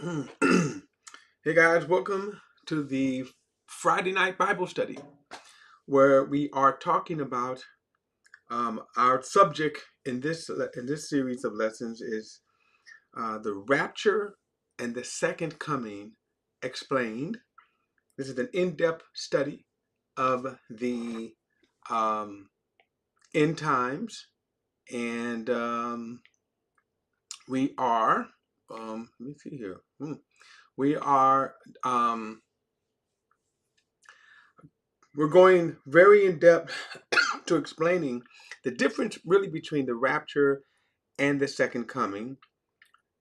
Hey guys, welcome to the Friday Night Bible Study, where we are talking about our subject in this series of lessons is the rapture and the second coming explained. This is an in-depth study of the um, end times, and we are. Let me see here. We are. We're going very in depth to explaining the difference really between the rapture and the second coming.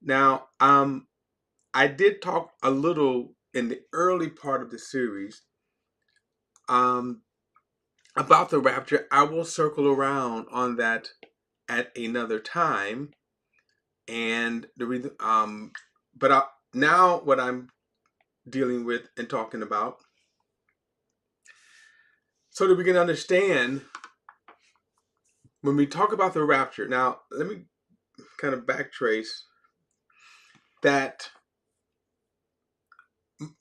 Now, I did talk a little in the early part of the series um, about the rapture. I will circle around on that at another time, and the reason, now what I'm dealing with and talking about, so that we can understand when we talk about the rapture. Now, let me kind of backtrace that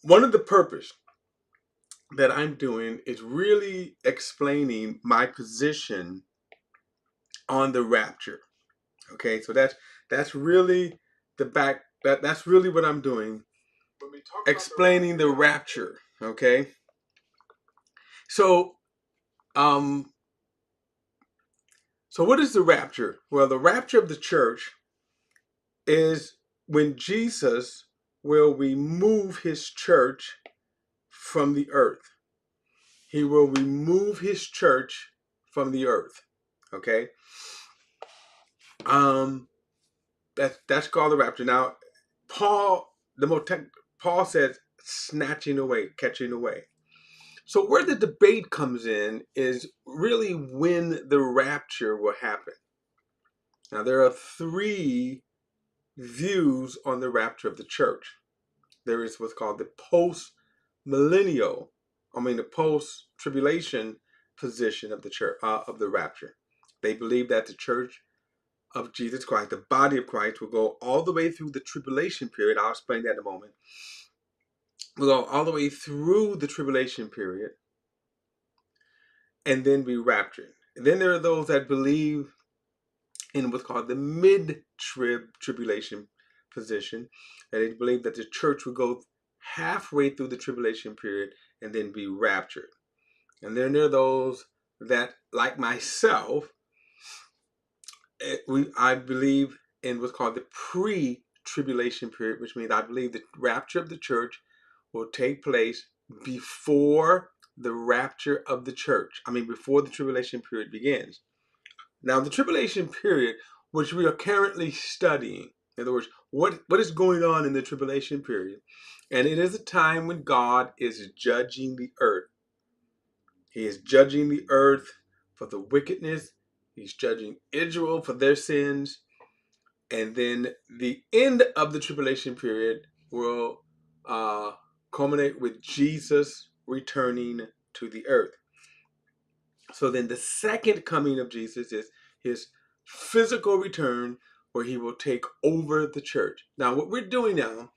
one of the purpose that I'm doing is really explaining my position on the rapture. Okay, so that's really that's really what I'm doing, when we talk explaining the rapture. Okay, so um, so what is the rapture? Well, the rapture of the church is when Jesus will remove his church from the earth. He will remove his church from the earth. Okay. Um, that's called the rapture. Now, Paul, Paul says snatching away, catching away. So where the debate comes in is really when the rapture will happen. Now, there are three views on the rapture of the church. There is what's called the post-millennial, the post-tribulation position of the church, of the rapture. They believe that the church of Jesus Christ, the body of Christ, will go all the way through the tribulation period. I'll explain that in a moment. We'll go all the way through the tribulation period and then be raptured. And then there are those that believe in what's called the mid-tribulation position, that they believe that the church will go halfway through the tribulation period and then be raptured. And then there are those that, like myself, I believe in what's called the pre-tribulation period, which means I believe the rapture of the church will take place before the rapture of the church. Before the tribulation period begins. Now, the tribulation period, which we are currently studying, in other words, what is going on in the tribulation period, and it is a time when God is judging the earth. He is judging the earth for the wickedness. He's judging Israel for their sins. And then the end of the tribulation period will culminate with Jesus returning to the earth. So then the second coming of Jesus is his physical return, where he will take over the church. Now, what we're doing now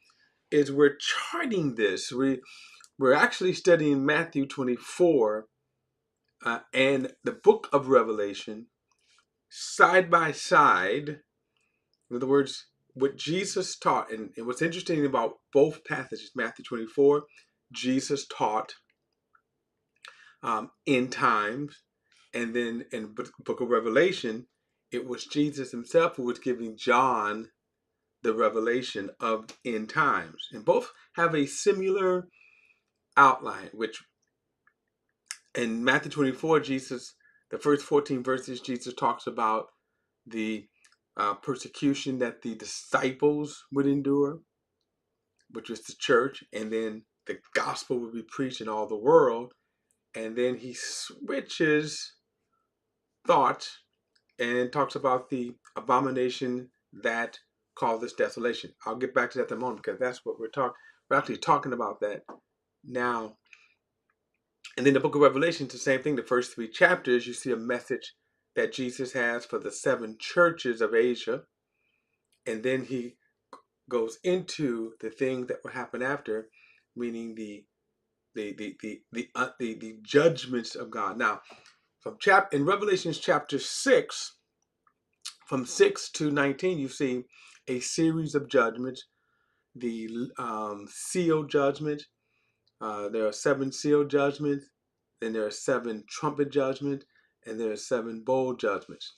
is we're charting this. We're actually studying Matthew 24 and the book of Revelation side by side. In other words, what Jesus taught, and what's interesting about both passages, Matthew 24, Jesus taught end times, and then in the book of Revelation, it was Jesus himself who was giving John the revelation of end times. And both have a similar outline, which in Matthew 24, the first 14 verses, Jesus talks about the persecution that the disciples would endure, which was the church, and then the gospel would be preached in all the world. And then he switches thought and talks about the abomination that causes desolation. I'll get back to that in a moment, because that's what we're actually talking about that now. And then the book of Revelation, it's the same thing. The first three chapters, you see a message that Jesus has for the seven churches of Asia. And then he goes into the thing that will happen after, meaning the judgments of God. Now, in Revelations chapter 6, from 6 to 19, you see a series of judgments. The seal judgment. There are 7 seal judgments. Then there are 7 trumpet judgments, and there are 7 bowl judgments.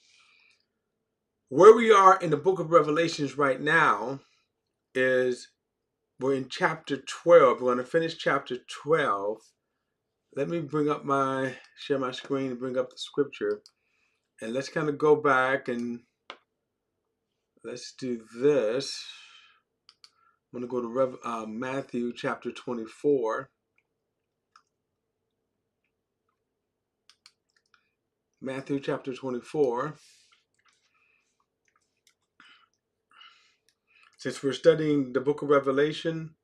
Where we are in the book of Revelations right now is we're in chapter 12. We're going to finish chapter 12. Let me share my screen and bring up the scripture. And let's kind of go back and let's do this. I'm going to go to Matthew chapter 24. Matthew chapter 24. Since we're studying the book of Revelation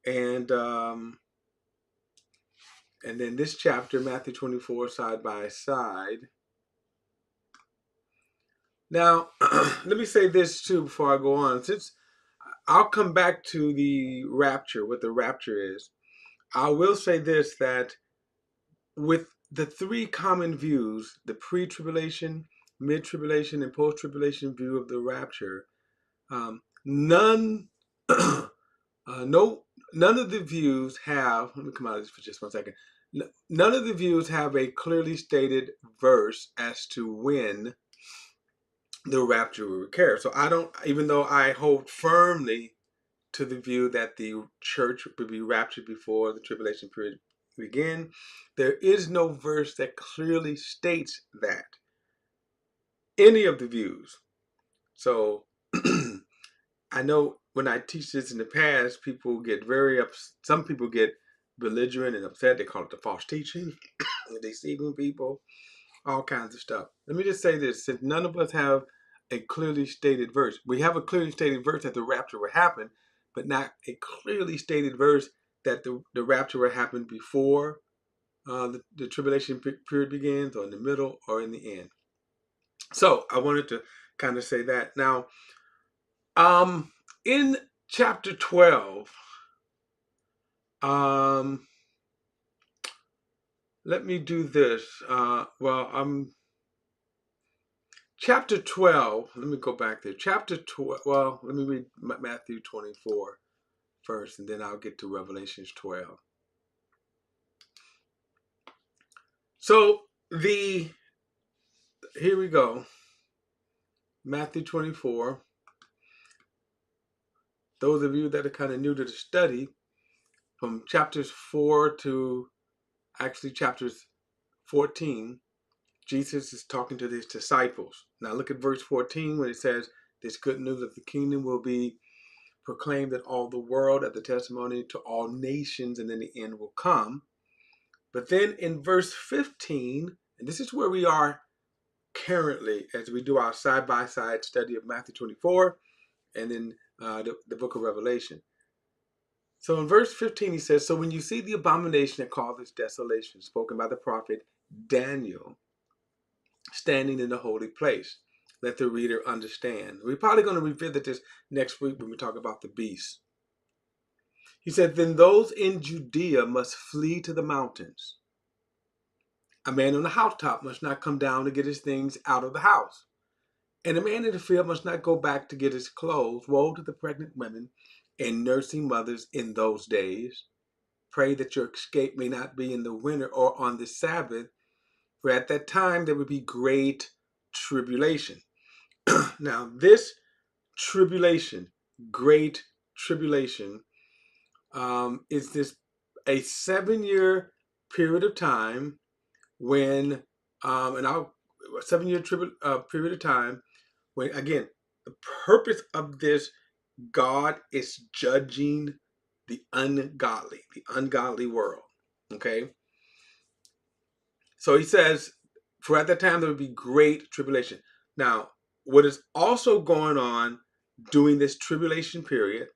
and then this chapter, Matthew 24, side by side. Now, let me say this too before I go on. Since I'll come back to the rapture, what the rapture is. I will say this, that with the 3 common views, the pre-tribulation, mid-tribulation, and post-tribulation view of the rapture, none of the views have, let me come out of this for just 1 second. None of the views have a clearly stated verse as to when the rapture will occur. So I don't, even though I hold firmly to the view that the church will be raptured before the tribulation period begin, there is no verse that clearly states that. Any of the views. So I know when I teach this in the past, people get some people get belligerent and upset. They call it the false teaching, deceiving people, all kinds of stuff. Let me just say this, since none of us have a clearly stated verse. We have a clearly stated verse that the rapture will happen, but not a clearly stated verse that the rapture will happen before the tribulation period begins, or in the middle, or in the end. So I wanted to kind of say that. Now, in chapter 12, let me do this. Chapter 12, let me go back there. Chapter 12, well, let me read Matthew 24 first, and then I'll get to Revelations 12. So, here we go. Matthew 24. Those of you that are kind of new to the study, from chapters 4 to actually chapters 14, Jesus is talking to his disciples. Now look at verse 14 when it says, this good news of the kingdom will be proclaimed in all the world as the testimony to all nations, and then the end will come. But then in verse 15, and this is where we are currently as we do our side-by-side study of Matthew 24 and then the book of Revelation. So in verse 15 he says, so when you see the abomination that causes desolation, spoken by the prophet Daniel, standing in the holy place, let the reader understand. We're probably going to revisit this next week when we talk about the beast. He said, then those in Judea must flee to the mountains. A man on the housetop must not come down to get his things out of the house. And a man in the field must not go back to get his clothes. Woe to the pregnant women and nursing mothers in those days. Pray that your escape may not be in the winter or on the Sabbath, for at that time there will be great tribulation. Now, this tribulation, great tribulation, is this a 7-year period of time when, 7-year period of time when, again, the purpose of this, God is judging the ungodly world. Okay? So he says, for at that time there would be great tribulation. Now, what is also going on during this tribulation period,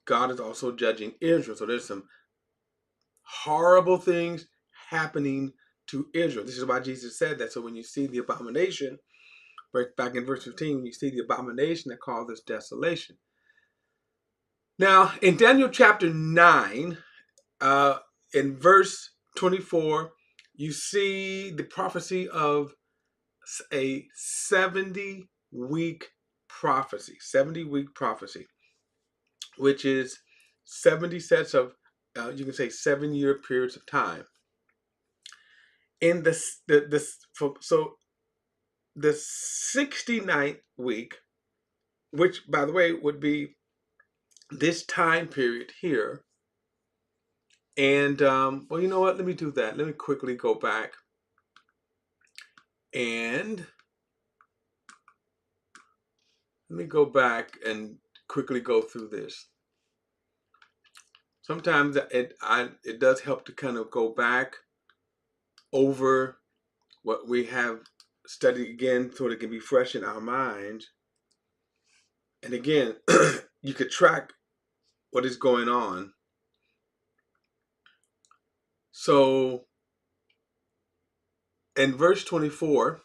God is also judging Israel. So there's some horrible things happening to Israel. This is why Jesus said that. So when you see the abomination, right back in verse 15, you see the abomination that causes desolation. Now, in Daniel chapter 9, in verse 24, you see the prophecy of a 70-week prophecy, 70-week prophecy, which is 70 sets of, you can say 7-year periods of time. In the 69th week, which by the way would be this time period here. And well, you know what? Let me do that. Let me quickly go back and quickly go through this. Sometimes it does help to kind of go back over what we have studied again so it can be fresh in our minds. And again, you could track what is going on. So in verse 24,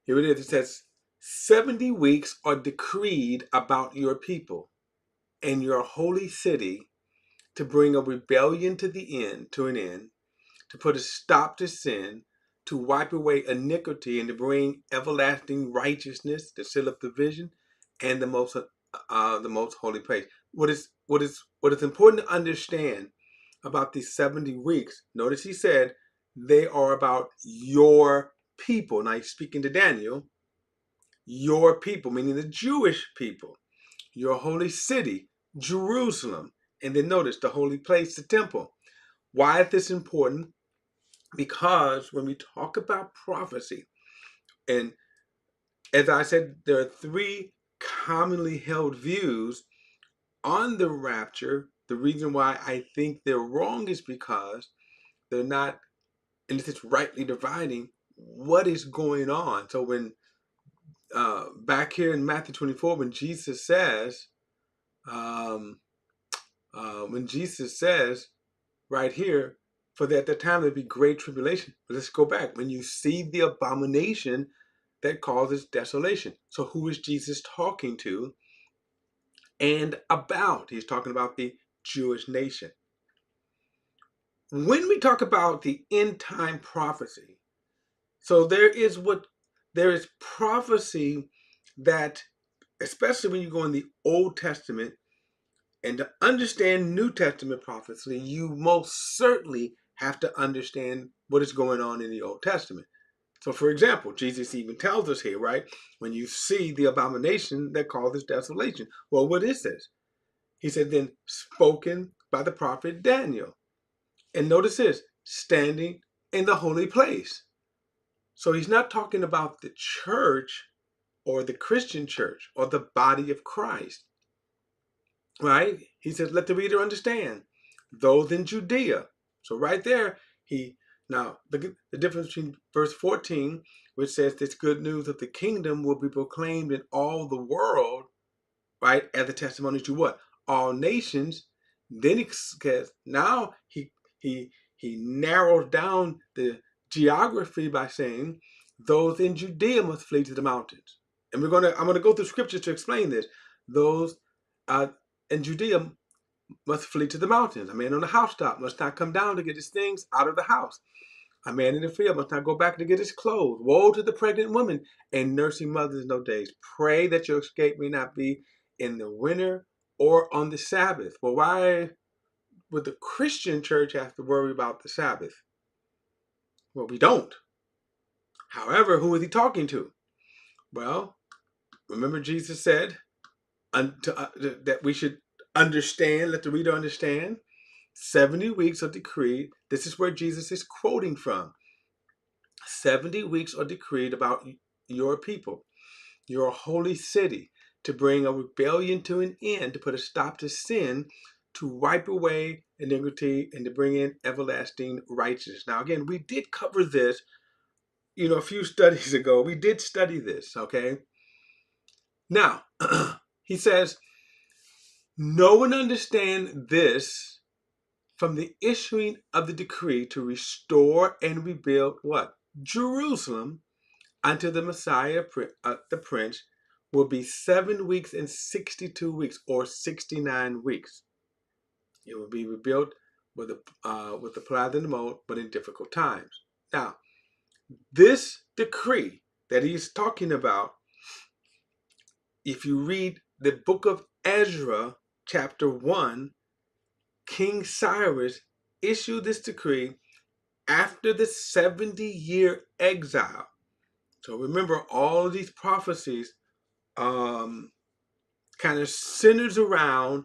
here it is. It says, 70 weeks are decreed about your people and your holy city to bring a rebellion to an end, to put a stop to sin, to wipe away iniquity, and to bring everlasting righteousness, to seal up the vision, and the most holy place. What is important to understand about these 70 weeks? Notice he said they are about your people. Now he's speaking to Daniel. Your people, meaning the Jewish people, your holy city, Jerusalem, and then notice the holy place, the temple. Why is this important? Because when we talk about prophecy, and as I said, there are 3 commonly held views on the rapture. The reason why I think they're wrong is because they're not, and it's rightly dividing what is going on. So when back here in Matthew 24, when Jesus says, right here, for that at the time there'd be great tribulation. But let's go back. When you see the abomination that causes desolation. So who is Jesus talking to and about? He's talking about the Jewish nation. When we talk about the end time prophecy, so there is prophecy that, especially when you go in the Old Testament, and to understand New Testament prophecy, you most certainly have to understand what is going on in the Old Testament. So, for example, Jesus even tells us here, right? When you see the abomination that causes desolation. Well, what is this? He said, then spoken by the prophet Daniel. And notice this, standing in the holy place. So he's not talking about the church or the Christian church or the body of Christ. Right? He says, let the reader understand. Those in Judea. So right there, now the difference between verse 14, which says this good news of the kingdom will be proclaimed in all the world, right, as a testimony to what? All nations. Then he says, now he narrows down the geography by saying, those in Judea must flee to the mountains. And I'm gonna go through scripture to explain this. Those in Judea must flee to the mountains. A man on the housetop must not come down to get his things out of the house. A man in the field must not go back to get his clothes. Woe to the pregnant woman and nursing mothers in those days. Pray that your escape may not be in the winter or on the Sabbath. Well, why would the Christian church have to worry about the Sabbath? Well, we don't. However, who is he talking to? Well, remember Jesus said that we should understand, let the reader understand. 70 weeks are decreed. This is where Jesus is quoting from. 70 weeks are decreed about your people, your holy city, to bring a rebellion to an end, to put a stop to sin, to wipe away iniquity, and to bring in everlasting righteousness. Now, again, we did cover this, a few studies ago. We did study this, okay? Now, he says, no one understand this from the issuing of the decree to restore and rebuild what? Jerusalem until the Messiah, the Prince, will be 7 weeks and 62 weeks, or 69 weeks. It will be rebuilt with the plow and the mold, but in difficult times. Now, this decree that he's talking about, if you read the book of Ezra, chapter 1, King Cyrus issued this decree after the 70-year exile. So remember, all of these prophecies kind of centers around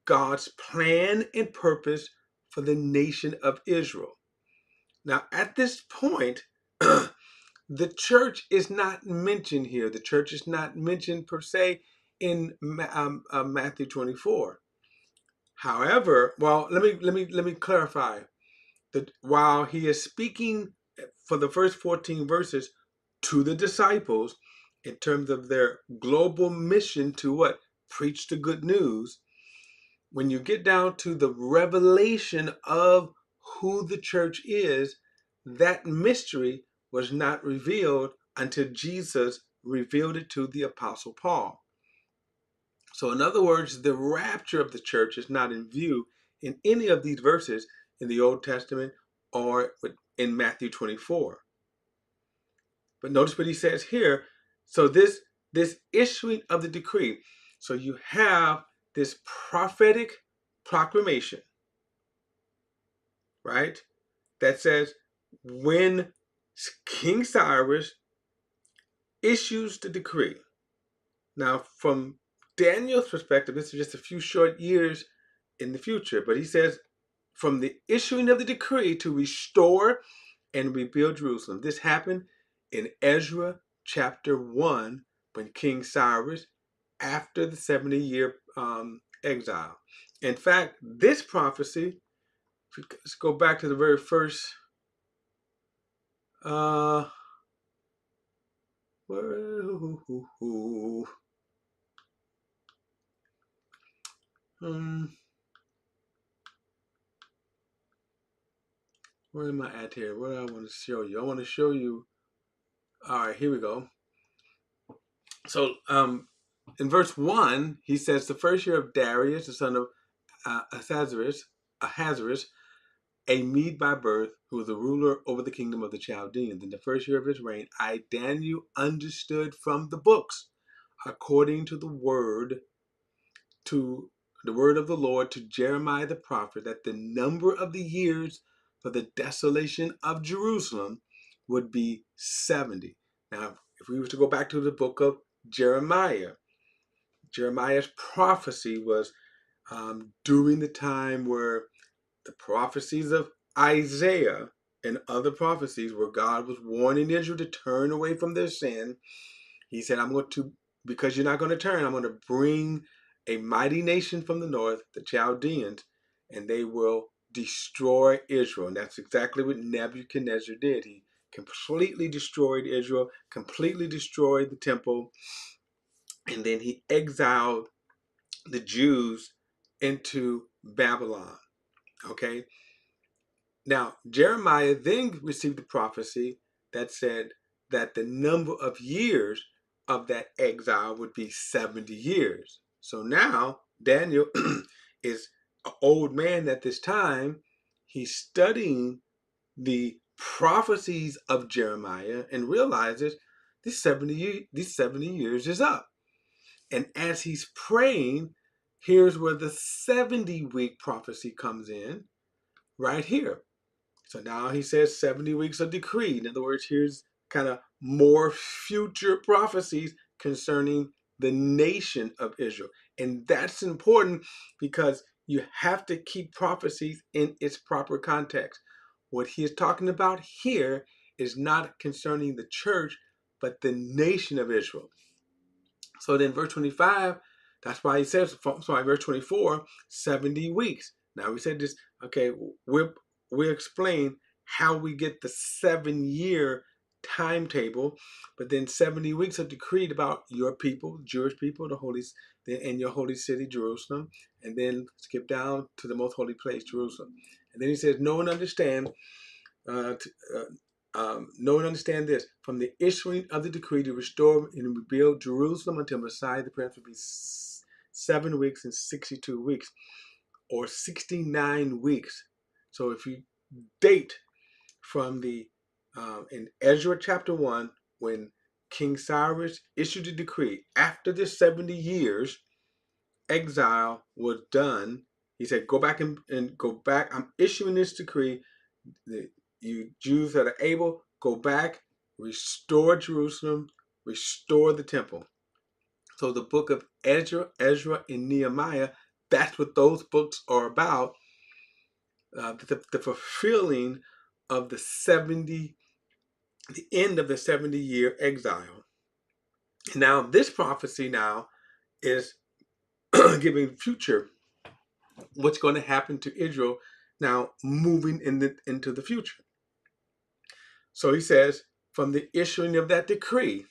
God's plan and purpose for the nation of Israel. Now, at this point, the church is not mentioned here. The church is not mentioned per se in Matthew 24. However, well, let me clarify that while he is speaking for the first 14 verses to the disciples in terms of their global mission to what? Preach the good news. When you get down to the revelation of who the church is, that mystery was not revealed until Jesus revealed it to the Apostle Paul. So in other words, the rapture of the church is not in view in any of these verses in the Old Testament or in Matthew 24. But notice what he says here. So this issuing of the decree, so you have this prophetic proclamation, right? That says when King Cyrus issues the decree. Now, from Daniel's perspective, this is just a few short years in the future, but he says from the issuing of the decree to restore and rebuild Jerusalem. This happened in Ezra chapter 1 when King Cyrus, after the 70-year exile. In fact, this prophecy, let's go back to the very first where am I at here? What do I want to show you? I want to show you. All right, here we go. So, in verse 1, he says, the first year of Darius, the son of Ahasuerus, a Mede by birth, who was the ruler over the kingdom of the Chaldeans. In the first year of his reign, I, Daniel, understood from the books, according to the word of the Lord to Jeremiah the prophet, that the number of the years for the desolation of Jerusalem would be 70. Now, if we were to go back to the book of Jeremiah, Jeremiah's prophecy was during the time where the prophecies of Isaiah and other prophecies where God was warning Israel to turn away from their sin. He said, because you're not going to turn, I'm going to bring a mighty nation from the north, the Chaldeans, and they will destroy Israel. And that's exactly what Nebuchadnezzar did. He completely destroyed Israel, completely destroyed the temple, and then he exiled the Jews into Babylon. Okay? Now, Jeremiah then received the prophecy that said that the number of years of that exile would be 70 years. So now, Daniel is an old man at this time. He's studying the prophecies of Jeremiah and realizes these 70 years is up. And as he's praying, here's where the 70-week prophecy comes in, right here. So now he says 70 weeks of decree. In other words, here's kind of more future prophecies concerning the nation of Israel. And that's important because you have to keep prophecies in its proper context. What he is talking about here is not concerning the church, but the nation of Israel. So then verse 25, that's why he says, verse 24, 70 weeks. Now we said this, okay, we'll explain how we get the 7-year timetable, but then 70 weeks are decreed about your people, Jewish people, in your holy city, Jerusalem, and then skip down to the most holy place, Jerusalem. And then he says, know and understand, know and understand this: from the issuing of the decree to restore and rebuild Jerusalem until Messiah the Prince would be 7 weeks and 62 weeks, or 69 weeks. So if you date from the in Ezra chapter 1, when King Cyrus issued a decree after the 70 years exile was done, he said, go back and go back. I'm issuing this decree. You Jews that are able, go back, restore Jerusalem, restore the temple. So the book of Ezra and Nehemiah, that's what those books are about. The fulfilling of the end of the 70-year exile. Now, this prophecy now is giving future what's going to happen to Israel now moving into the future. So he says, from the issuing of that decree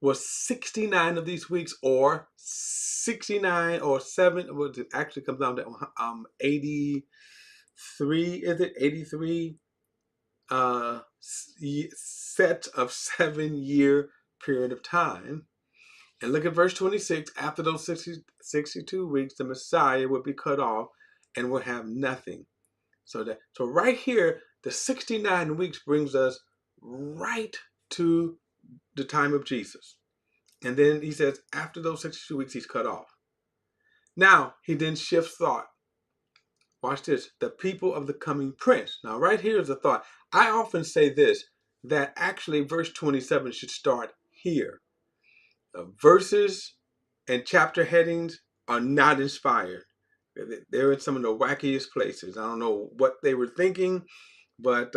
was 69 of these weeks, or 69 or 7, it actually comes down to 83, is it? 83 sets of 7-year period of time. And look at verse 26. After those 62 weeks, the Messiah will be cut off and will have nothing. So right here, the 69 weeks brings us right to the time of Jesus. And then he says, after those 62 weeks, he's cut off. Now, he then shifts thought. Watch this. The people of the coming prince. Now, right here is a thought. I often say this, that actually verse 27 should start here. Verses and chapter headings are not inspired. They're in some of the wackiest places. I don't know what they were thinking, but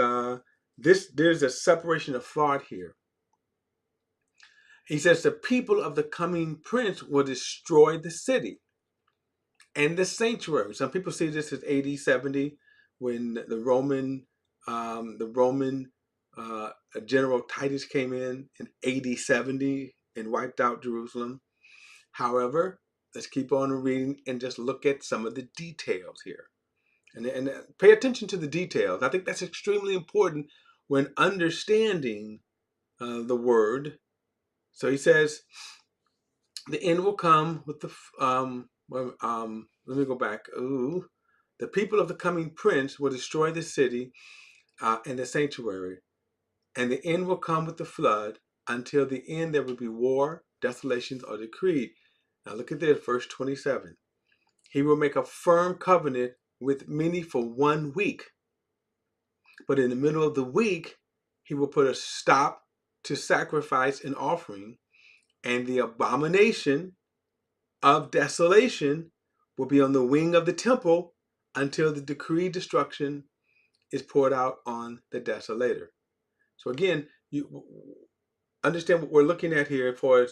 there's a separation of thought here. He says the people of the coming prince will destroy the city and the sanctuary. Some people see this as AD 70, when the Roman General Titus came in AD 70 and wiped out Jerusalem. However, let's keep on reading and just look at some of the details here. And pay attention to the details. I think that's extremely important when understanding the word. So he says, the end will come with the, let me go back. The people of the coming prince will destroy the city and the sanctuary. And the end will come with the flood. Until the end, there will be war, desolations are decreed. Now look at this, verse 27. He will make a firm covenant with many for 1 week. But in the middle of the week, he will put a stop to sacrifice and offering, and the abomination of desolation will be on the wing of the temple until the decreed destruction is poured out on the desolator. So again, you understand what we're looking at here for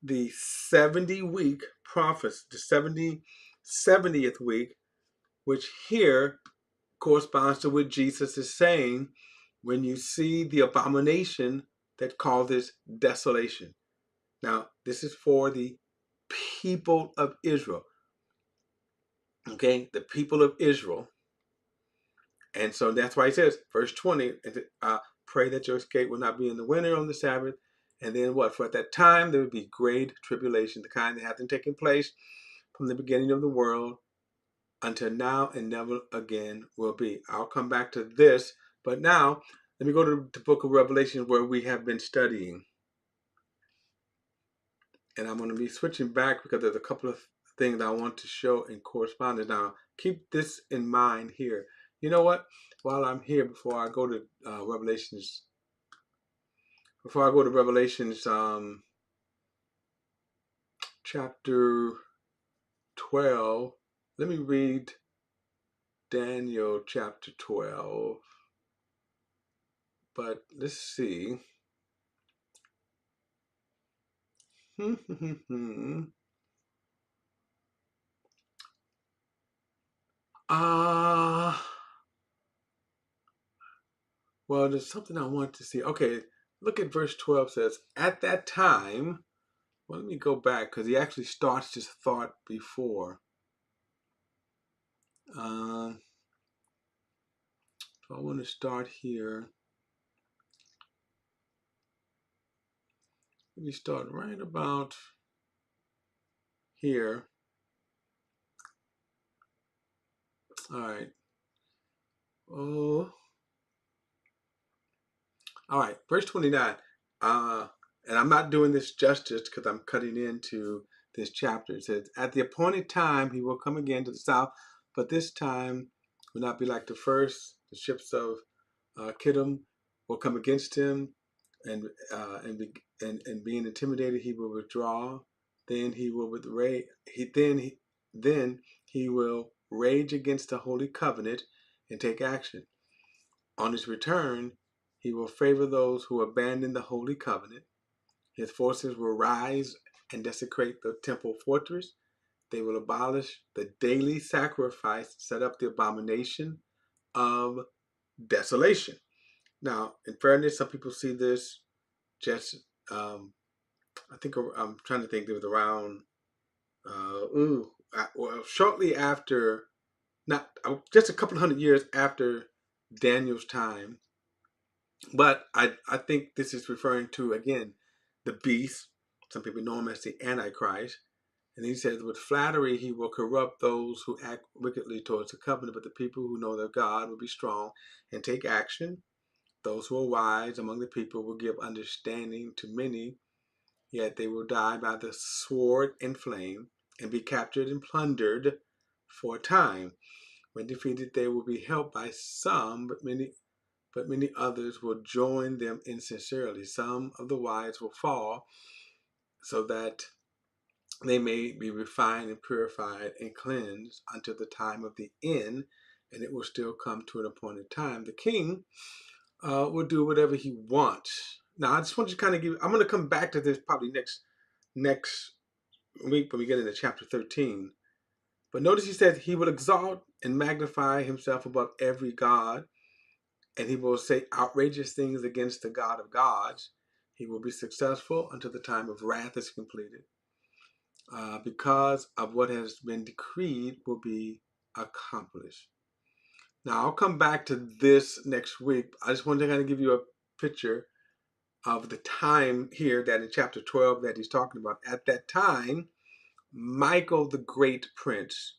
the 70-week prophecy, the 70th week, which here corresponds to what Jesus is saying when you see the abomination that causes desolation. Now, this is for the people of Israel. Okay, the people of Israel. And so that's why he says, verse 20, pray that your escape will not be in the winter on the Sabbath. And then what? For at that time there would be great tribulation, the kind that hasn't taken place from the beginning of the world until now and never again will be. I'll come back to this, but now let me go to the book of Revelation where we have been studying. And I'm going to be switching back because there's a couple of things I want to show in correspondence. Now, keep this in mind here. You know what? While I'm here, before I go to Revelations chapter 12, let me read Daniel chapter 12. But let's see. Well, there's something I want to see. Okay, look at verse 12 says, at that time, well, let me go back because he actually starts this thought before. So I want to start here. me start right about here. All right. Oh, all right. Verse 29. Uh, and I'm not doing this justice because I'm cutting into this chapter. It says, "At the appointed time, he will come again to the south, but this time will not be like the first. The ships of Kittim will come against him, and being intimidated, he will withdraw. Then he will with rage. Then he will rage against the holy covenant and take action. On his return, he will favor those who abandon the holy covenant. His forces will rise and desecrate the temple fortress. They will abolish the daily sacrifice, set up the abomination of desolation." Now, in fairness, some people see this just, I think I'm trying to think, it was around, well, shortly after, not just a couple of hundred years after Daniel's time. But I think this is referring to, again, the beast. Some people know him as the Antichrist. And he says, with flattery, he will corrupt those who act wickedly towards the covenant, but the people who know their God will be strong and take action. Those who are wise among the people will give understanding to many, yet they will die by the sword and flame and be captured and plundered for a time. When defeated, they will be helped by some, but many others will join them insincerely. Some of the wise will fall, so that they may be refined and purified and cleansed until the time of the end, and it will still come to an appointed time. The king will do whatever he wants. Now, I just want to kind of I'm going to come back to this probably next week when we get into chapter 13. But notice he says he will exalt and magnify himself above every god, and he will say outrageous things against the God of gods. He will be successful until the time of wrath is completed, because of what has been decreed will be accomplished. Now, I'll come back to this next week. I just wanted to kind of give you a picture of the time here that in chapter 12 that he's talking about. At that time, Michael the great prince,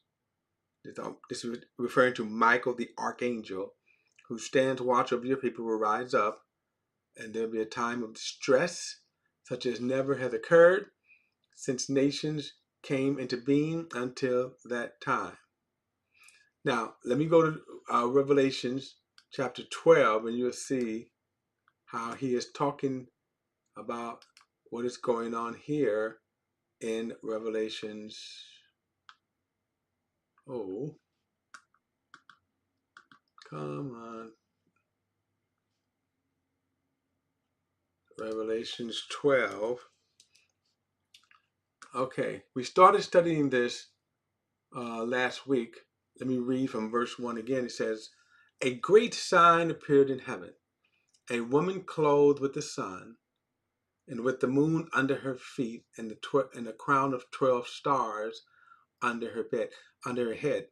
this is referring to Michael the archangel, who stands watch over your people, will rise up, and there'll be a time of distress such as never has occurred since nations came into being until that time. Now, let me go to Revelations chapter 12, and you'll see how he is talking about what is going on here in Revelations. Oh, come on. Revelations 12. Okay, we started studying this last week. Let me read from verse 1 again. It says, "A great sign appeared in heaven, a woman clothed with the sun and with the moon under her feet, and a crown of 12 stars under her head."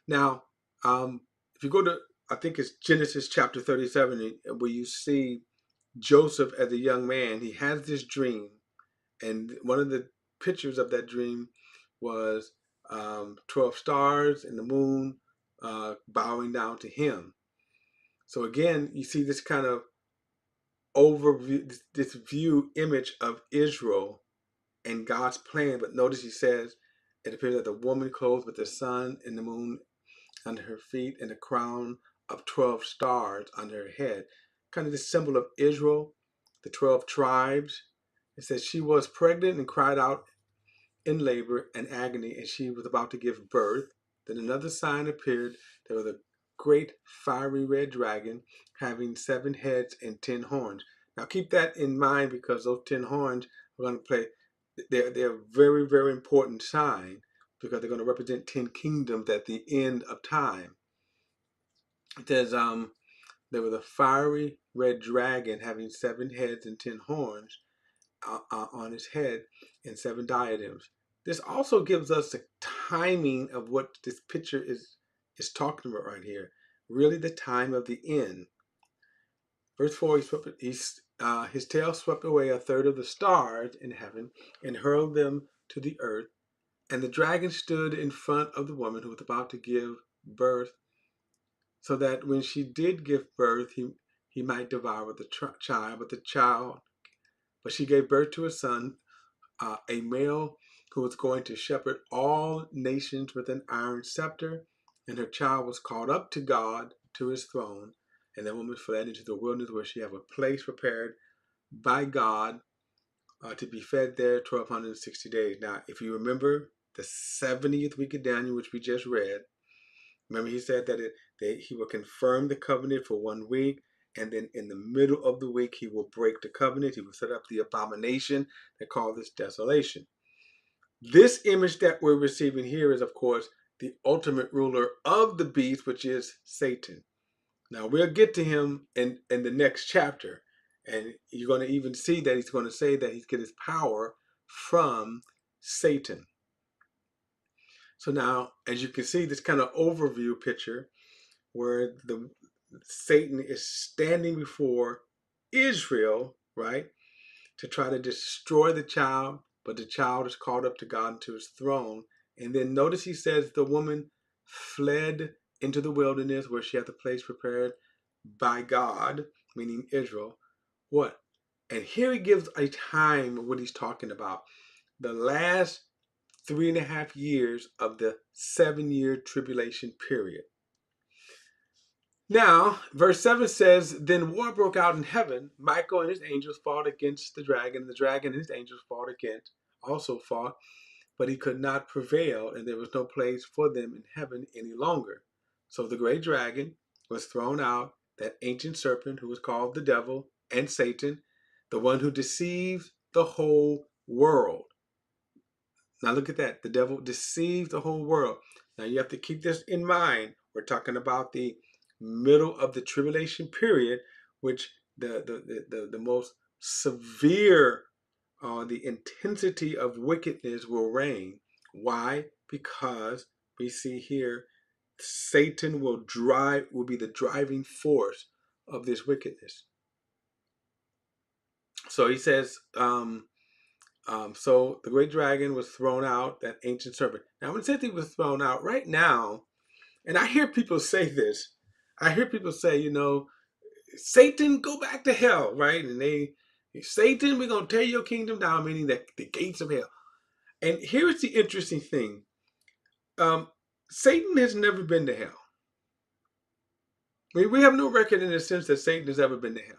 Now, if you go to, I think it's Genesis chapter 37, where you see Joseph as a young man, he has this dream, and one of the pictures of that dream was 12 stars and the moon bowing down to him. So again, you see this kind of overview, this view image of Israel and God's plan. But notice he says it appears that the woman clothed with the sun and the moon under her feet and a crown of 12 stars under her head. Kind of the symbol of Israel, the 12 tribes. It says she was pregnant and cried out in labor and agony, and she was about to give birth. Then another sign appeared. There was a great fiery red dragon having 7 heads and 10 horns. Now keep that in mind, because those 10 horns are going to play, they're a very, very important sign, because they're going to represent 10 kingdoms at the end of time. It says there was a fiery red dragon having 7 heads and 10 horns on his head and 7 diadems. This also gives us the timing of what this picture is talking about right here. Really the time of the end. Verse 4, his tail swept away a third of the stars in heaven and hurled them to the earth. And the dragon stood in front of the woman who was about to give birth, so that when she did give birth, he might devour the child. But she gave birth to a son, a male who was going to shepherd all nations with an iron scepter. And her child was called up to God, to his throne. And the woman fled into the wilderness, where she had a place prepared by God to be fed there 1260 days. Now, if you remember the 70th week of Daniel, which we just read, remember he said that he will confirm the covenant for 1 week, and then in the middle of the week he will break the covenant. He will set up the abomination that called this desolation. This image that we're receiving here is, of course, the ultimate ruler of the beast, which is Satan. Now, we'll get to him in the next chapter, and you're going to even see that he's going to say that he's get his power from Satan. So now, as you can see, this kind of overview picture where Satan is standing before Israel, right, to try to destroy the child, but the child is called up to God and to his throne. And then notice he says the woman fled into the wilderness, where she had the place prepared by God, meaning Israel. What? And here he gives a time of what he's talking about. The last 3.5 years of the 7-year tribulation period. Now, verse 7 says, then war broke out in heaven. Michael and his angels fought against the dragon, and the dragon and his angels also fought, but he could not prevail, and there was no place for them in heaven any longer. So the great dragon was thrown out, that ancient serpent who was called the devil and Satan, the one who deceives the whole world. Now look at that. The devil deceived the whole world. Now you have to keep this in mind. We're talking about the middle of the tribulation period, which the most severe, the intensity of wickedness will reign. Why? Because we see here Satan will be the driving force of this wickedness. So he says, so the great dragon was thrown out, that ancient serpent. Now, when it says he was thrown out, right now, and I hear people say this, I hear people say, Satan, go back to hell, right? And Satan, we're going to tear your kingdom down, meaning that the gates of hell. And here's the interesting thing. Satan has never been to hell. We have no record in the sense that Satan has ever been to hell.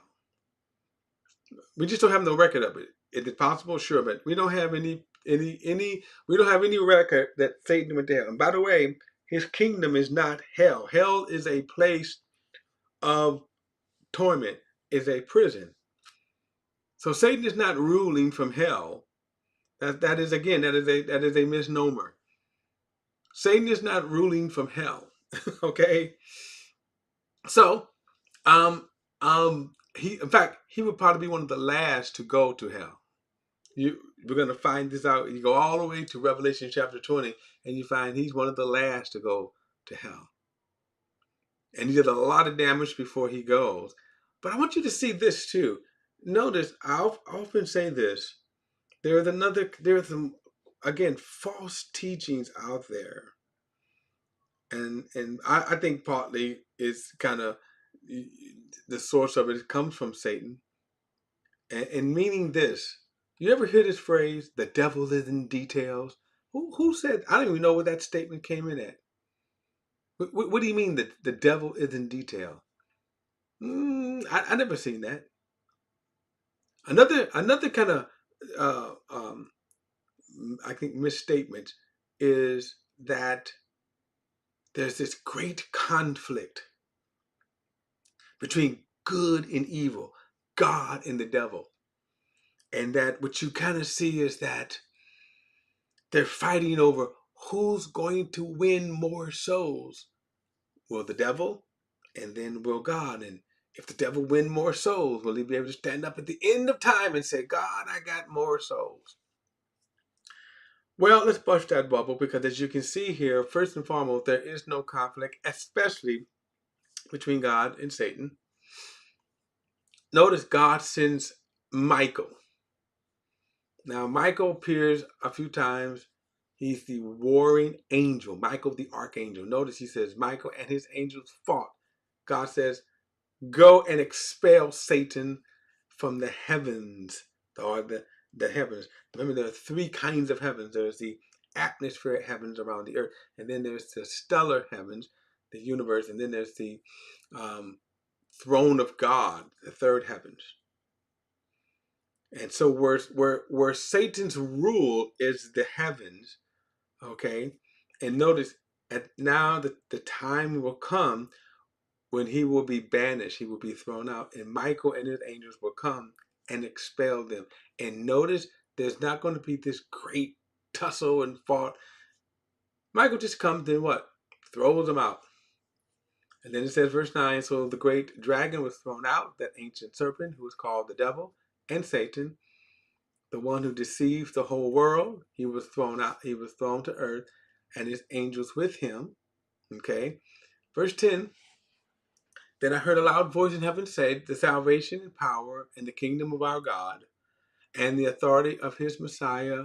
We just don't have no record of it. Is it possible? Sure, but we don't have any record that Satan went to hell. And by the way, his kingdom is not hell. Hell is a place of torment, is a prison. So Satan is not ruling from hell. That is a misnomer. Satan is not ruling from hell. Okay? So, he would probably be one of the last to go to hell. We're going to find this out. You go all the way to Revelation chapter 20, and you find he's one of the last to go to hell. And he did a lot of damage before he goes. But I want you to see this too. Notice, I often say this. There are some, again, false teachings out there. And I think partly it's kind of the source of it comes from Satan. And meaning this, you ever hear this phrase, the devil is in details? Who said, I don't even know where that statement came in at. What do you mean that the devil is in detail? I never seen that. Another kind of, I think, misstatement is that there's this great conflict between good and evil, God and the devil. And that what you kind of see is that they're fighting over who's going to win more souls. Will the devil? And then will God? And if the devil win more souls, will he be able to stand up at the end of time and say, God, I got more souls? Well, let's bust that bubble, because as you can see here, first and foremost, there is no conflict, especially between God and Satan. notice God sends Michael. Now, Michael appears a few times. He's the warring angel, Michael the archangel. Notice he says, Michael and his angels fought. God says, go and expel Satan from the heavens, or the heavens. Remember, there are three kinds of heavens. There's the atmospheric heavens around the earth, and then there's the stellar heavens, the universe, and then there's the um, throne of God, the third heavens. And so where Satan's rule is the heavens, okay? And notice now the time will come when he will be banished, he will be thrown out, and Michael and his angels will come and expel them. And notice there's not going to be this great tussle and fought. Michael just comes and what? Throws them out. And then it says, verse 9, so the great dragon was thrown out, that ancient serpent who was called the devil and Satan, the one who deceives the whole world. He was thrown out, he was thrown to earth, and his angels with him. Okay. Verse 10, then I heard a loud voice in heaven say, the salvation and power and the kingdom of our God and the authority of his Messiah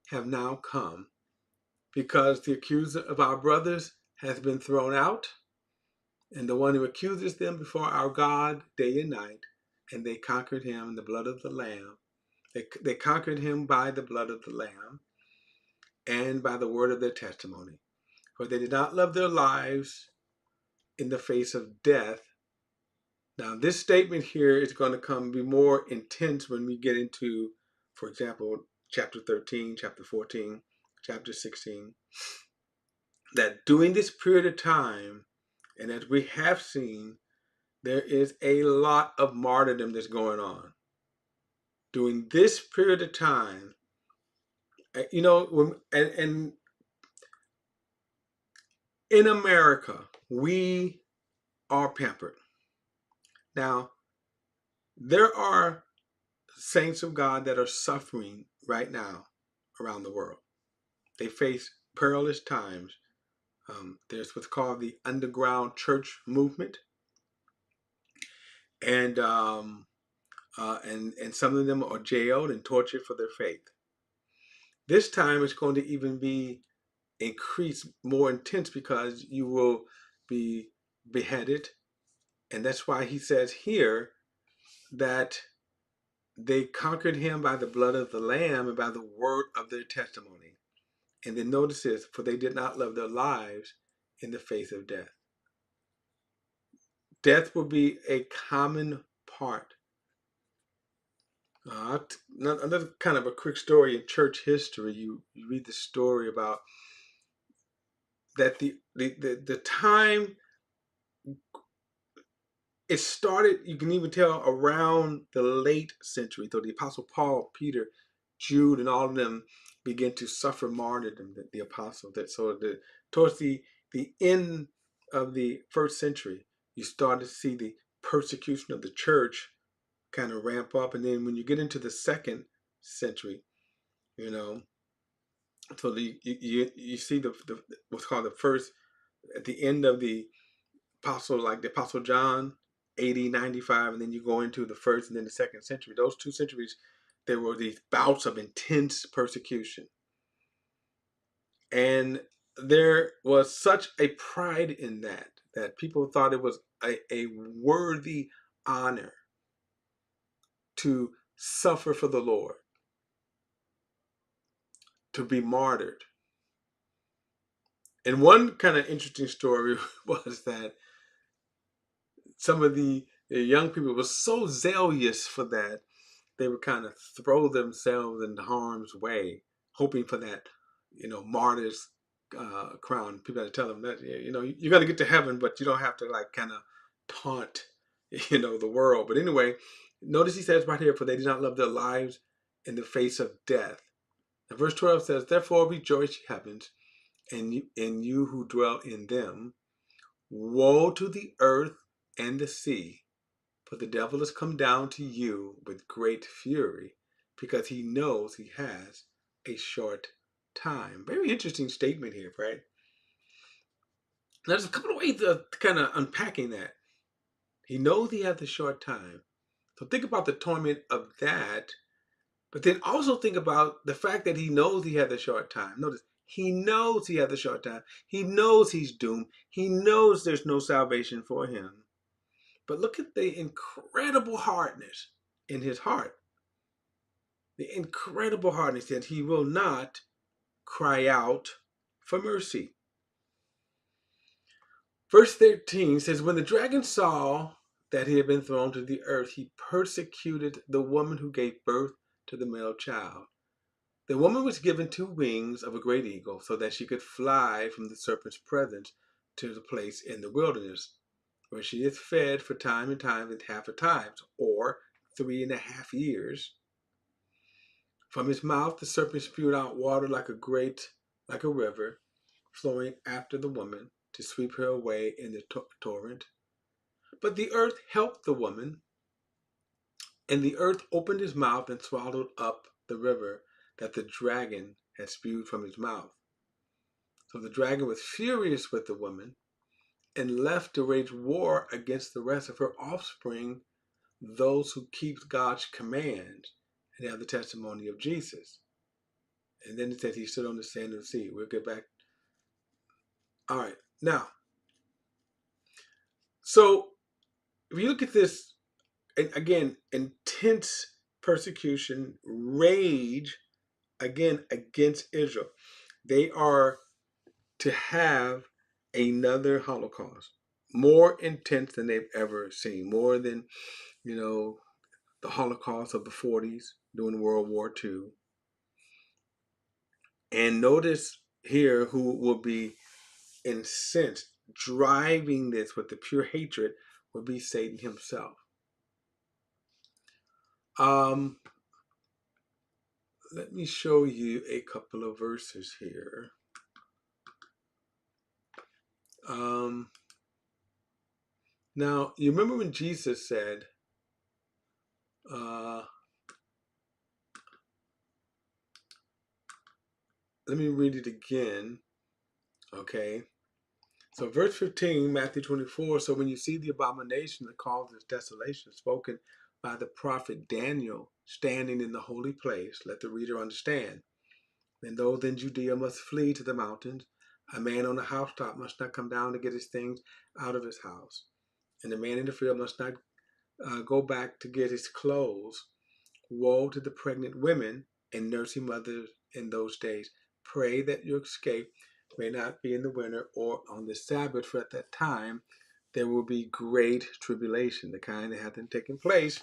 have now come, because the accuser of our brothers has been thrown out, and the one who accuses them before our God day and night, and they conquered him in the blood of the Lamb. They conquered him by the blood of the Lamb and by the word of their testimony. For they did not love their lives in the face of death. Now, this statement here is going to be more intense when we get into, for example, chapter 13, chapter 14, chapter 16, that during this period of time, and as we have seen, there is a lot of martyrdom that's going on. During this period of time, and in America, we are pampered. Now, there are saints of God that are suffering right now around the world. They face perilous times. There's what's called the underground church movement, and some of them are jailed and tortured for their faith. This time it's going to even be increased, more intense, because you will be beheaded, and that's why he says here that they conquered him by the blood of the Lamb and by the word of their testimony. And then notice this, for they did not love their lives in the face of death. Death will be a common part. Another kind of a quick story in church history. You read the story about that the time it started, you can even tell, around the late century. So the Apostle Paul, Peter, Jude, and all of them began to suffer martyrdom, the apostles. Towards the end of the first century, you start to see the persecution of the church kind of ramp up. And then when you get into the second century, so you see the what's called the first, at the end of the apostle, like the Apostle John, 80, 95, and then you go into the first and then the second century. Those 2 centuries, there were these bouts of intense persecution. And there was such a pride in that people thought it was a worthy honor to suffer for the Lord, to be martyred. And one kind of interesting story was that some of the young people were so zealous for that, they would kind of throw themselves in harm's way, hoping for that, martyr's crown. People had to tell them that, you're going to get to heaven, but you don't have to kind of taunt, the world. But anyway, notice he says right here, for they did not love their lives in the face of death. And verse 12 says, therefore rejoice, ye heavens, and you who dwell in them. Woe to the earth and the sea, for the devil has come down to you with great fury, because he knows he has a short time. Very interesting statement here, right? Now, there's a couple of ways of kind of unpacking that. He knows he has a short time. So think about the torment of that, but then also think about the fact that he knows he had a short time. Notice, he knows he had a short time. He knows he's doomed. He knows there's no salvation for him. But look at the incredible hardness in his heart. The incredible hardness that he will not cry out for mercy. Verse 13 says, when the dragon saw that he had been thrown to the earth, he persecuted the woman who gave birth to the male child. The woman was given 2 wings of a great eagle so that she could fly from the serpent's presence to the place in the wilderness, where she is fed for time and time and half a times, or 3.5 years. From his mouth the serpent spewed out water like a river, flowing after the woman to sweep her away in the torrent. But the earth helped the woman, and the earth opened his mouth and swallowed up the river that the dragon had spewed from his mouth. So the dragon was furious with the woman and left to wage war against the rest of her offspring, those who keep God's commands and have the testimony of Jesus. And then it says he stood on the sand of the sea. We'll get back. All right. Now, so if you look at this, and again, intense persecution, rage, again, against Israel. They are to have another Holocaust, more intense than they've ever seen, more than, the Holocaust of the 40s during World War II. And notice here who will be incensed, driving this with the pure hatred, will be Satan himself. Let me show you a couple of verses here. Now, you remember when Jesus said, let me read it again, okay? So verse 15, Matthew 24, so when you see the abomination that causes desolation spoken by the prophet Daniel standing in the holy place, let the reader understand. Then those in Judea must flee to the mountains. A man on a housetop must not come down to get his things out of his house. And the man in the field must not go back to get his clothes. Woe to the pregnant women and nursing mothers in those days. Pray that your escape may not be in the winter or on the Sabbath, for at that time there will be great tribulation, the kind that hasn't taken place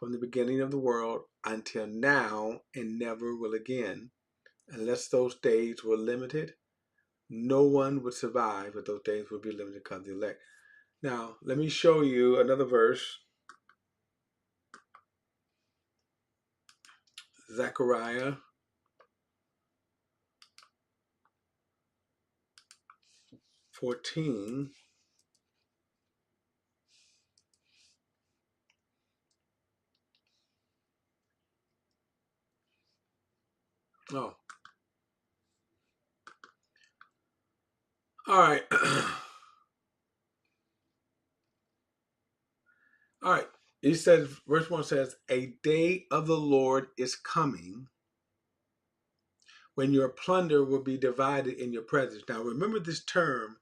from the beginning of the world until now and never will again. Unless those days were limited, no one would survive, but those days would be limited because of the elect. Now, let me show you another verse. Zechariah 14. Oh. All right. All right. He says, verse 1 says, a day of the Lord is coming when your plunder will be divided in your presence. Now, remember this term,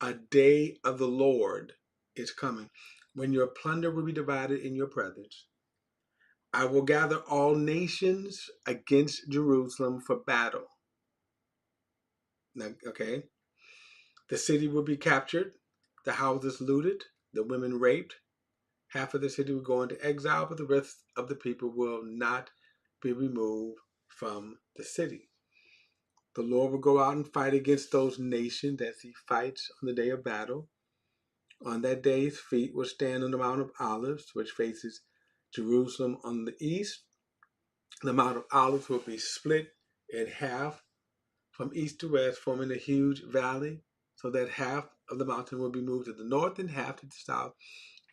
a day of the Lord is coming. When your plunder will be divided in your presence. I will gather all nations against Jerusalem for battle. Now, okay. The city will be captured, the houses looted, the women raped. Half of the city will go into exile, but the rest of the people will not be removed from the city. The Lord will go out and fight against those nations as he fights on the day of battle. On that day, his feet will stand on the Mount of Olives, which faces Jerusalem on the east. The Mount of Olives will be split in half from east to west, forming a huge valley, so that half of the mountain will be moved to the north and half to the south.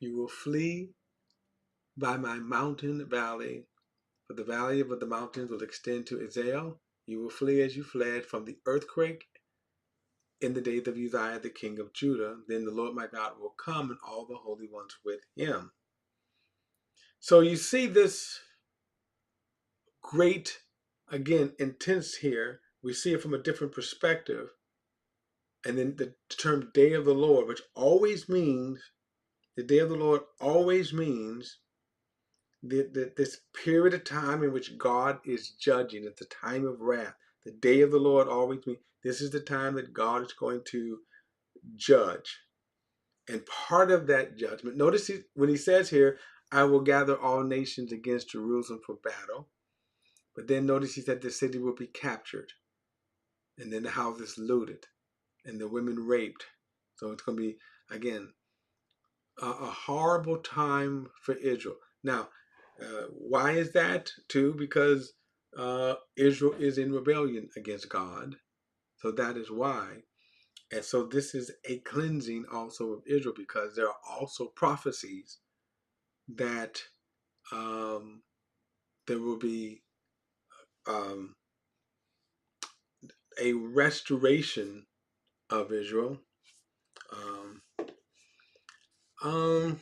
You will flee by my mountain valley, for the valley of the mountains will extend to Israel. You will flee as you fled from the earthquake in the days of Uzziah, the king of Judah. Then the Lord my God will come and all the holy ones with him. So you see this great, again, intense here. We see it from a different perspective. And then the term day of the Lord, which always means, the day of the Lord always means this period of time in which God is judging. It's a time of wrath. The day of the Lord always means this is the time that God is going to judge. And part of that judgment, notice when he says here, I will gather all nations against Jerusalem for battle. But then notice he said the city will be captured. And then the house is looted. And the women raped. So it's going to be, again, a horrible time for Israel. Now, why is that? Too, because Israel is in rebellion against God. So that is why. And so this is a cleansing also of Israel, because there are also prophecies that there will be um, a restoration of Israel. Um, um,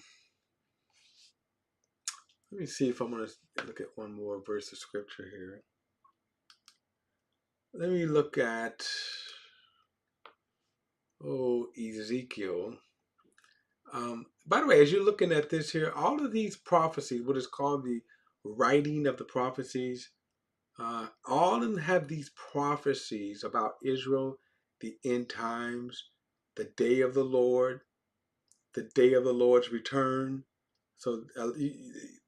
Let me see if I'm going to look at one more verse of scripture here. Let me look at, Ezekiel. By the way, as you're looking at this here, all of these prophecies, what is called the writing of the prophecies, all of them have these prophecies about Israel, the end times, the day of the Lord, the day of the Lord's return. So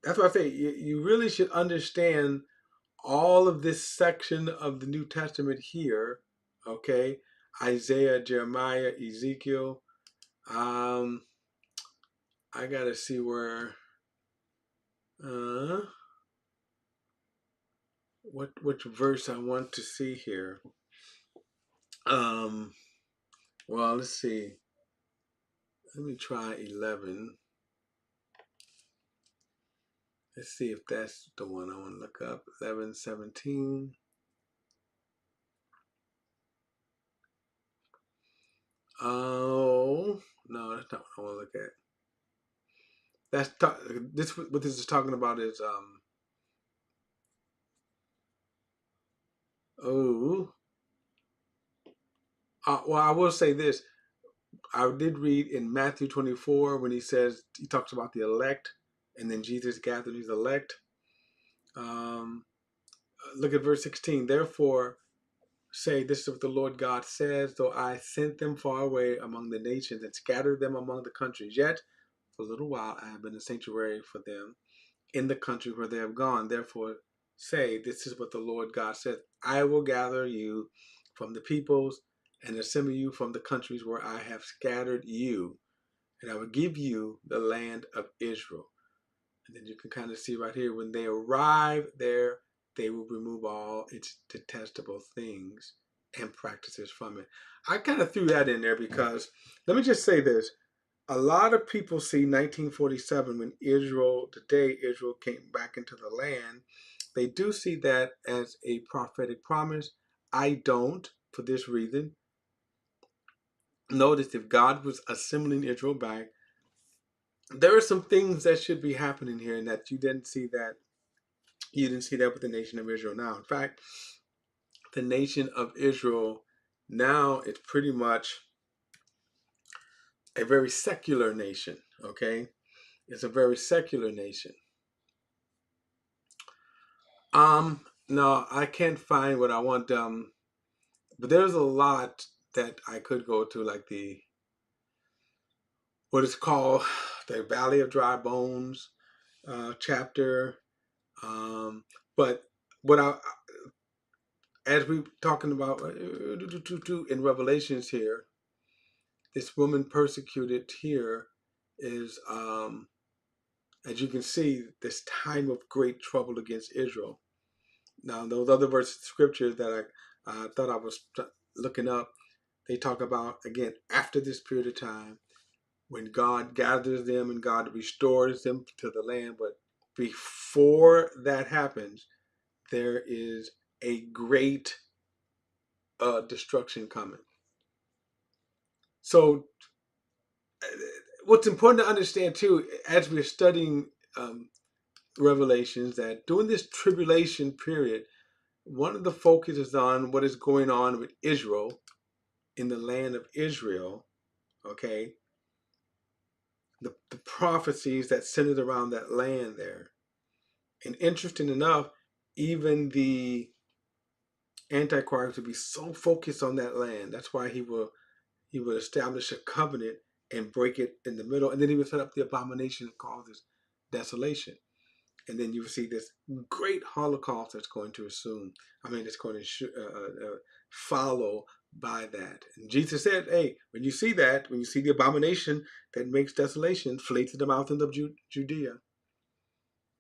that's why I say you really should understand all of this section of the New Testament here. Okay, Isaiah, Jeremiah, Ezekiel. Um, I gotta see where. Uh, which verse I want to see here. Um, well, let's see. Let me try 11. Let's see if that's the one I want to look up. 11, 17. Oh, no, that's not what I want to look at. This what this is talking about is oh well, I will say this. I did read in Matthew 24 when he talks about the elect, and then Jesus gathered his elect. Um, Look at verse 16. Therefore, say, this is what the Lord God says, though I sent them far away among the nations and scattered them among the countries, yet for a little while I have been a sanctuary for them in the country where they have gone. Therefore, say, this is what the Lord God says, I will gather you from the peoples and assemble you from the countries where I have scattered you, and I will give you the land of Israel. And then you can kind of see right here, when they arrive there, they will remove all its detestable things and practices from it. I kind of threw that in there because, let me just say this. A lot of people see 1947, when the day Israel came back into the land, they do see that as a prophetic promise. I don't, for this reason. Notice, if God was assembling Israel back, there are some things that should be happening here, and that you didn't see that. You didn't see that with the nation of Israel now. In fact, the nation of Israel now is pretty much a very secular nation. Okay, it's a very secular nation. No, I can't find what I want. But there's a lot that I could go to, like what is called the Valley of Dry Bones chapter. But what I, as we talking about in Revelations here, this woman persecuted here is, as you can see, this time of great trouble against Israel. Now, those other verses of scripture that I thought I was looking up, they talk about, again, after this period of time, when God gathers them and God restores them to the land. But before that happens, there is a great destruction coming. So, what's important to understand too, as we're studying revelations that during this tribulation period, one of the focus is on what is going on with Israel in the land of Israel, okay? The prophecies that centered around that land there. And interesting enough, even the Antichrist will be so focused on that land. That's why he will establish a covenant and break it in the middle, and then he will set up the abomination that causes desolation. And then you will see this great Holocaust that's going to assume. I mean, it's going to follow by that. And Jesus said, "Hey, when you see that, when you see the abomination that makes desolation, flee to the mountains of Judea."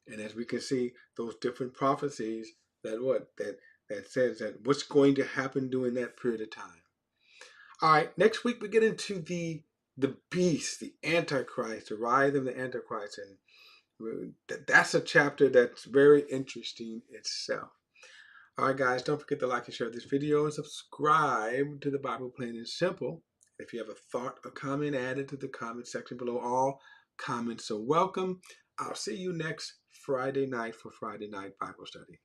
And as we can see, those different prophecies that says that what's going to happen during that period of time. All right, next week we get into the beast, the Antichrist, the rise of the Antichrist, and that's a chapter that's very interesting itself. All right, guys, don't forget to like and share this video and subscribe to the Bible Plain and Simple. If you have a thought or comment, add it to the comment section below. All comments are welcome. I'll see you next Friday night for Friday Night Bible Study.